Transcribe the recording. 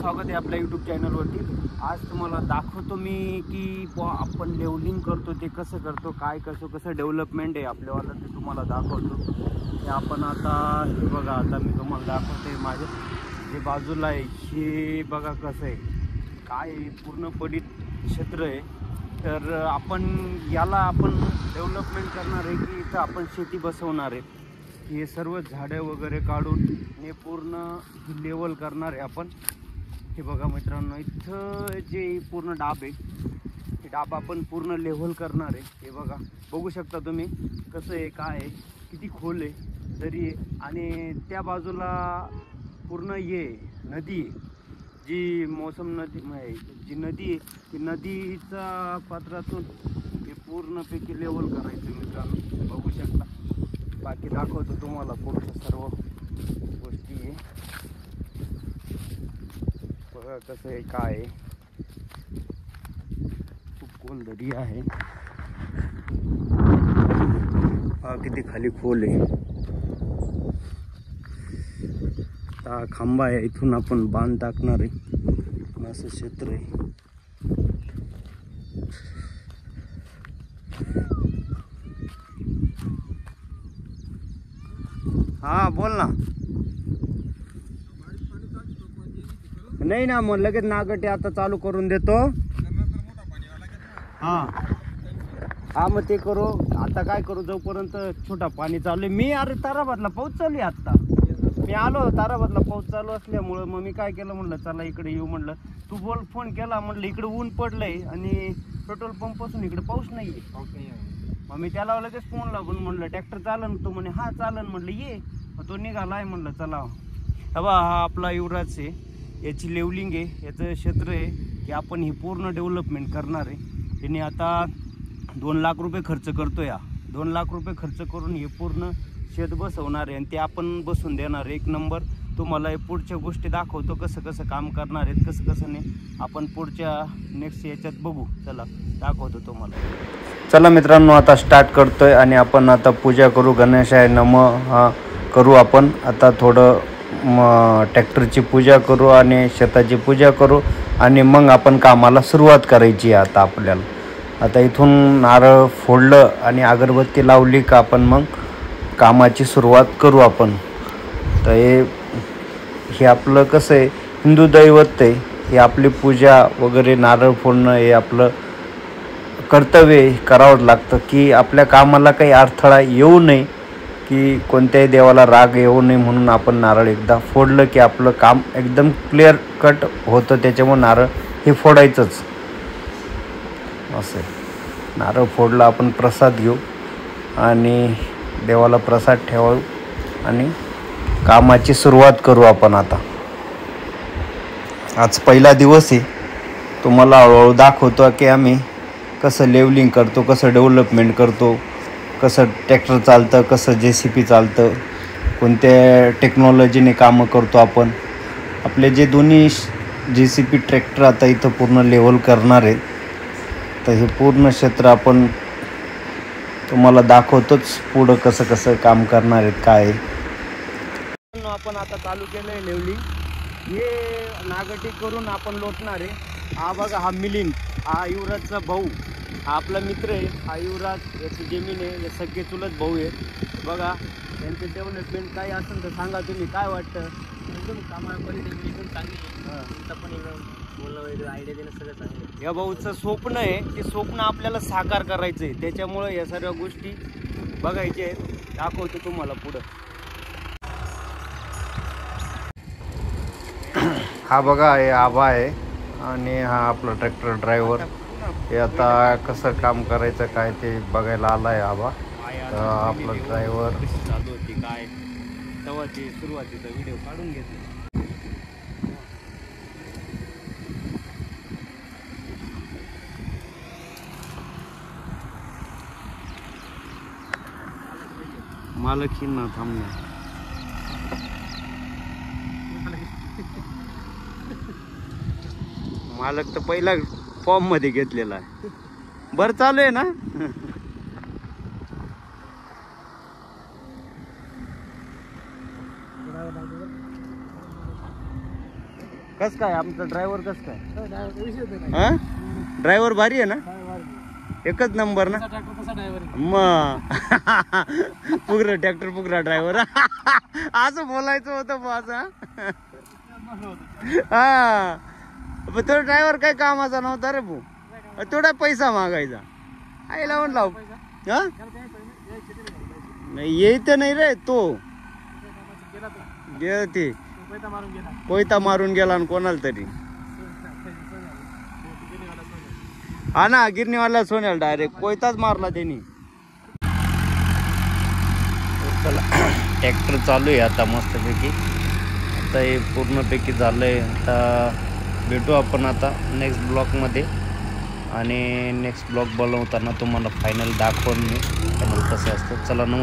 स्वागत आहे आपल्या यूट्यूब चॅनलवरती। आज तुम्हाला दाखवतो मी की आपण लेवलिंग करतो ते कसं करतो, काय कसं डेव्हलपमेंट आहे आपल्यावाला ते तुम्हाला दाखवतो। हे आपण आता हे बघा, आता मी तुम्हाला दाखवते माझ्या जे बाजूला आहे हे बघा कसं आहे, काय पूर्ण पडीत क्षेत्र आहे। तर आपण याला आपण डेव्हलपमेंट करणार आहे की इथं आपण शेती बसवणार आहे। हे सर्व झाडे वगैरे काढून हे पूर्ण लेवल करणार आहे आपण। हे बघा मित्रांनो, इथं जे पूर्ण डाब आहे हे डाब आपण पूर्ण लेवल करणार आहे। हे बघा, बघू शकता तुम्ही कसं आहे, काय आहे, किती खोल आहे तरी। आणि त्या बाजूला पूर्ण ये नदी आहे, जी मौसम नदी जी नदी आहे ती नदीच्या पात्रातून हे पूर्णपैकी लेवल करायचं मित्रांनो, बघू शकता। बाकी दाखवतो तुम्हाला पुढच्या सर्व गोष्टी आहे, बघा कसं आहे, काय आहे, खूप खोल दरी आहे, किती खाली खोल आहे। हा खांबा आहे, इथून आपण बांध टाकणार आहे, असं क्षेत्र आहे। हा बोल ना। नाही ना, मग लगेच नागटे आता चालू करून देतो। हा हा, मग ते करू आता, काय करू जोपर्यंत छोटा पाणी चालू आहे। मी अरे ताराबादला पाऊस चालू आहे आत्ता, मी आलो ताराबादला पाऊस चालू असल्यामुळं मग मी काय केलं, म्हणलं चला इकडे येऊ। म्हणलं तू फोन केला, म्हणलं इकडे ऊन पडलंय आणि पेट्रोल पंप पासून इकडे पाऊस नाहीये। मग मी त्याला लगेच फोन लावून म्हणलं ट्रॅक्टर चालन, तो म्हणे हा चालन, म्हणलं ये। मग तो निघालाय, म्हणलं चला। हा आपला युवराज आहे, याची लेवलिंग आहे, याचं क्षेत्र आहे की आपण ही पूर्ण डेव्हलपमेंट करणार आहे। त्याने आता 2 लाख रुपये खर्च करतो, या 2 लाख रुपये खर्च करून हे पूर्ण शेत बसवणार आहे आणि ते आपण बसून देणार आहे। 1 नंबर तुम्हाला पुढच्या गोष्टी दाखवतो, कसं काम करणार आहेत, कसं नाही आपण पुढच्या नेक्स्ट याच्यात बघू। चला दाखवतो तुम्हाला। चला मित्रांनो, आता स्टार्ट करतोय आणि आपण आता पूजा करू, गणेशाय नमः करू आपण। आता थोडं ट्रॅक्टरची पूजा करू आणि शेताची पूजा करू आणि मग आपण कामाला सुरुवात करायची आहे। आता आपल्याला आता इथून नारळ फोडलं आणि अगरबत्ती लावली का आपण मग कामाची सुरुवात करू आपण। तर हे आपलं कसं आहे, हिंदू दैवत आहे, हे आपली पूजा वगैरे नारळ फोडणं हे आपलं कर्तव्य करावंच लागतं की आपल्या कामाला काही अडथळा येऊ नये, की कोणत्याही देवाला राग येऊ नये, म्हणून आपण नारळ एकदा फोडलं की आपलं काम एकदम क्लिअर कट होतं। त्याच्यामुळे नारळ हे फोडायचंच असं आहे। नारळ फोडला, आपण प्रसाद घेऊ आणि देवाला प्रसाद ठेवू आणि कामाची सुरुवात करू आपण। आता आज पहिला दिवस आहे, तुम्हाला हळूहळू दाखवतो की आम्ही कसं लेवलिंग करतो, कसं डेव्हलपमेंट करतो, कसं ट्रॅक्टर चालतं, कसं JCB चालतं, कोणत्या टेक्नॉलॉजीने कामं करतो आपण। आपले जे दोन्ही JCB ट्रॅक्टर आता इथं पूर्ण लेवल करणार आहे, तर हे पूर्ण क्षेत्र आपण तुम्हाला दाखवतोच पुढं कसं काम करणार आहेत, काय आहे। आपण आता चालू केलं आहे लेवलिंग, हे नागटी करून आपण लोटणार आहे। हा बघा, हा मिलिंद, हा युवराजचा भाऊ, हा आपला मित्र आहे, हा युवराज, याची जमीन आहे, हे सगळे चुलत भाऊ आहेत। बघा त्यांचे डेव्हलपमेंट काय असेल तर सांगा तुम्ही, काय वाटतं? एकदम कामामध्ये एकदम चांगली आहे, तुमचं पण एकदम बोलणं वगैरे आयडिया देणं सगळं चांगलं आहे। या भाऊचं स्वप्न आहे, ते स्वप्न आपल्याला साकार करायचं आहे, त्याच्यामुळे या सर्व गोष्टी बघायच्या आहेत, दाखवतो तुम्हाला पुढं। हा बघा, हे आबा आहे आणि हा आपला ट्रॅक्टर ड्रायव्हर, हे आता कसं काम करायचं काय ते बघायला आला आहे आबा। आपला ड्रायव्हर चालू होती काय तेव्हा ते सुरुवातीचा व्हिडिओ काढून घेतला। मालकींना थांबणार, मालक तर पहिला फॉर्म मध्ये घेतलेला आहे। बरं चालू आहे ना? कस काय आमचा ड्रायव्हर कस काय विषय हा ड्रायव्हर भारी आहे ना एकच नंबर ना ट्रॅक्टर कसा ड्रायव्हर मग पुगरा ट्रॅक्टर पुगरा ड्रायव्हर असं बोलायचं होतं माझा हा पण तो ड्रायव्हर काही कामाचा नव्हता रे भाऊ थोडा पैसा मागायचा आईला म्हणला हा नाही येत नाही रे तो ते कोयता मारून गेला आणि कोणाला तरी हा ना गिरणीवाला सोन्याला डायरेक्ट कोयताच मारला त्यांनी चला ट्रॅक्टर चालू आहे आता मस्तपैकी आता हे पूर्णपैकी झालंय आता भेटू आपण आता नेक्स्ट ब्लॉकमध्ये आणि नेक्स्ट ब्लॉग बनवताना तुम्हाला फायनल दाखवून मी फायनल कसं असतं चला नमस्कार